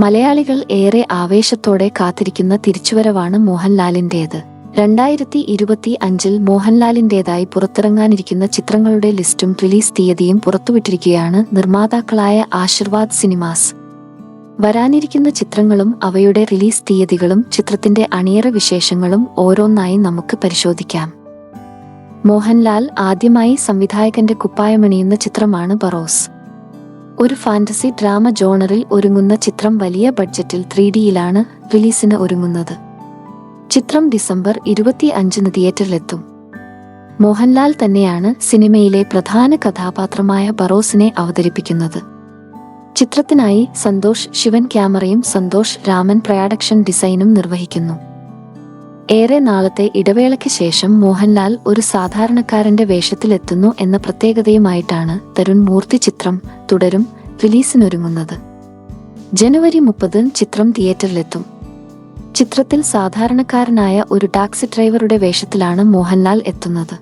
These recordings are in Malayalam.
മലയാളികൾ ഏറെ ആവേശത്തോടെ കാത്തിരിക്കുന്ന തിരിച്ചുവരവാണ് മോഹൻലാലിന്റേത്. 2025-ൽ മോഹൻലാലിന്റേതായി പുറത്തിറങ്ങാനിരിക്കുന്ന ചിത്രങ്ങളുടെ ലിസ്റ്റും റിലീസ് തീയതിയും പുറത്തുവിട്ടിരിക്കുകയാണ് നിർമ്മാതാക്കളായ ആശീർവാദ് സിനിമാസ്. വരാനിരിക്കുന്ന ചിത്രങ്ങളും അവയുടെ റിലീസ് തീയതികളും ചിത്രത്തിന്റെ അണിയറ വിശേഷങ്ങളും ഓരോന്നായി നമുക്ക് പരിശോധിക്കാം. മോഹൻലാൽ ആദ്യമായി സംവിധായകന്റെ കുപ്പായമണിയുന്ന ചിത്രമാണ് ബറോസ്. ഒരു ഫാന്റസി ഡ്രാമ ജോണറിൽ ഒരുങ്ങുന്ന ചിത്രം വലിയ ബഡ്ജറ്റിൽ 3Dയിലാണ് റിലീസിന് ഒരുങ്ങുന്നത്. ചിത്രം ഡിസംബർ 25-ന് തിയേറ്ററിലെത്തും. മോഹൻലാൽ തന്നെയാണ് സിനിമയിലെ പ്രധാന കഥാപാത്രമായ ബറോസിനെ അവതരിപ്പിക്കുന്നത്. ചിത്രത്തിനായി സന്തോഷ് ശിവൻ ക്യാമറയും സന്തോഷ് രാമൻ പ്രൊഡക്ഷൻ ഡിസൈനും നിർവഹിക്കുന്നു. ഏറെ നാളത്തെ ഇടവേളയ്ക്ക് ശേഷം മോഹൻലാൽ ഒരു സാധാരണക്കാരന്റെ വേഷത്തിലെത്തുന്നു എന്ന പ്രത്യേകതയുമായിട്ടാണ് തരുൺ മൂർത്തി ചിത്രം തുടരും റിലീസിനൊരുങ്ങുന്നത്. ജനുവരി 30-ന് ചിത്രം തിയേറ്ററിലെത്തും. ചിത്രത്തിൽ സാധാരണക്കാരനായ ഒരു ടാക്സി ഡ്രൈവറുടെ വേഷത്തിലാണ് മോഹൻലാൽ എത്തുന്നത്.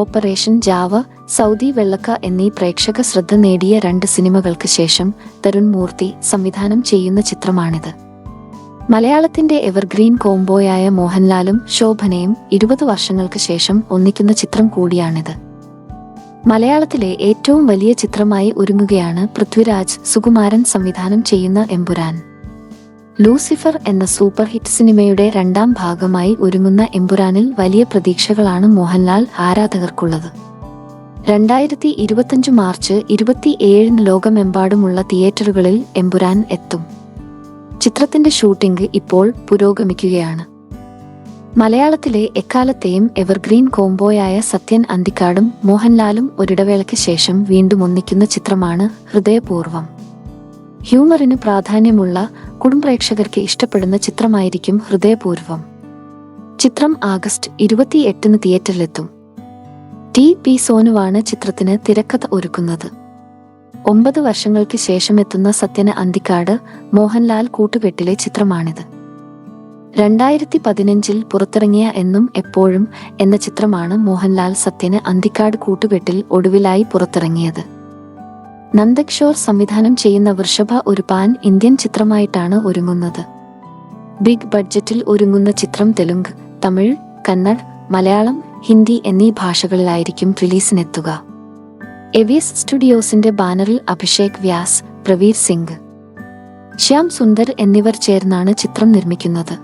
ഓപ്പറേഷൻ ജാവ, സൗദി വെള്ളക്ക എന്നീ പ്രേക്ഷക ശ്രദ്ധ നേടിയ 2 സിനിമകൾക്ക് ശേഷം തരുൺ മൂർത്തി സംവിധാനം ചെയ്യുന്ന ചിത്രമാണിത്. മലയാളത്തിന്റെ എവർഗ്രീൻ കോംബോയായ മോഹൻലാലും ശോഭനയും 20 വർഷങ്ങൾക്ക് ശേഷം ഒന്നിക്കുന്ന ചിത്രം കൂടിയാണിത്. മലയാളത്തിലെ ഏറ്റവും വലിയ ചിത്രമായി ഒരുങ്ങുകയാണ് പൃഥ്വിരാജ് സുകുമാരൻ സംവിധാനം ചെയ്യുന്ന എമ്പുരാൻ. ലൂസിഫർ എന്ന സൂപ്പർ ഹിറ്റ് സിനിമയുടെ 2ാം ഭാഗമായി ഒരുങ്ങുന്ന എമ്പുരാനിൽ വലിയ പ്രതീക്ഷകളാണ് മോഹൻലാൽ ആരാധകർക്കുള്ളത്. 2025 മാർച്ച് 27-ന് ലോകമെമ്പാടുമുള്ള തിയേറ്ററുകളിൽ എമ്പുരാൻ എത്തും. ചിത്രത്തിന്റെ ഷൂട്ടിംഗ് ഇപ്പോൾ പുരോഗമിക്കുകയാണ്. മലയാളത്തിലെ എക്കാലത്തെയും എവർഗ്രീൻ കോംബോയായ സത്യൻ അന്തിക്കാടും മോഹൻലാലും ഒരിടവേളയ്ക്ക് ശേഷം വീണ്ടും ഒന്നിക്കുന്ന ചിത്രമാണ് ഹൃദയപൂർവ്വം. ഹ്യൂമറിന് പ്രാധാന്യമുള്ള കുടുംബപ്രേക്ഷകർക്ക് ഇഷ്ടപ്പെടുന്ന ചിത്രമായിരിക്കും ഹൃദയപൂർവ്വം. ചിത്രം ആഗസ്റ്റ് 28-ന് തിയേറ്ററിലെത്തും. ടി.പി. സോനുവാണ് ചിത്രത്തിന് തിരക്കഥ ഒരുക്കുന്നത്. 9 വർഷങ്ങൾക്ക് ശേഷമെത്തുന്ന സത്യന് അന്തിക്കാട് മോഹൻലാൽ കൂട്ടുകെട്ടിലെ ചിത്രമാണിത്. 2015-ൽ പുറത്തിറങ്ങിയ എന്നും എപ്പോഴും എന്ന ചിത്രമാണ് മോഹൻലാൽ സത്യന് അന്തിക്കാട് കൂട്ടുകെട്ടിൽ ഒടുവിലായി പുറത്തിറങ്ങിയത്. നന്ദകിഷോർ സംവിധാനം ചെയ്യുന്ന വൃഷഭ ഒരു പാൻ ഇന്ത്യൻ ചിത്രമായിട്ടാണ് ഒരുങ്ങുന്നത്. ബിഗ് ബഡ്ജറ്റിൽ ഒരുങ്ങുന്ന ചിത്രം തെലുങ്ക്, തമിഴ്, കന്നഡ, മലയാളം, ഹിന്ദി എന്നീ ഭാഷകളിലായിരിക്കും റിലീസിനെത്തുക. എവിഎസ് സ്റ്റുഡിയോസിന്റെ ബാനറിൽ അഭിഷേക് വ്യാസ്, പ്രവീർ സിംഗ്, ശ്യാം സുന്ദർ എന്നിവർ ചേർന്നാണ് ചിത്രം നിർമ്മിക്കുന്നത്.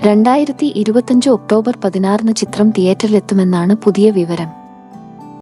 2025 ഒക്ടോബർ 16-ന് ചിത്രം തിയേറ്ററിലെത്തുമെന്നാണ് പുതിയ വിവരം.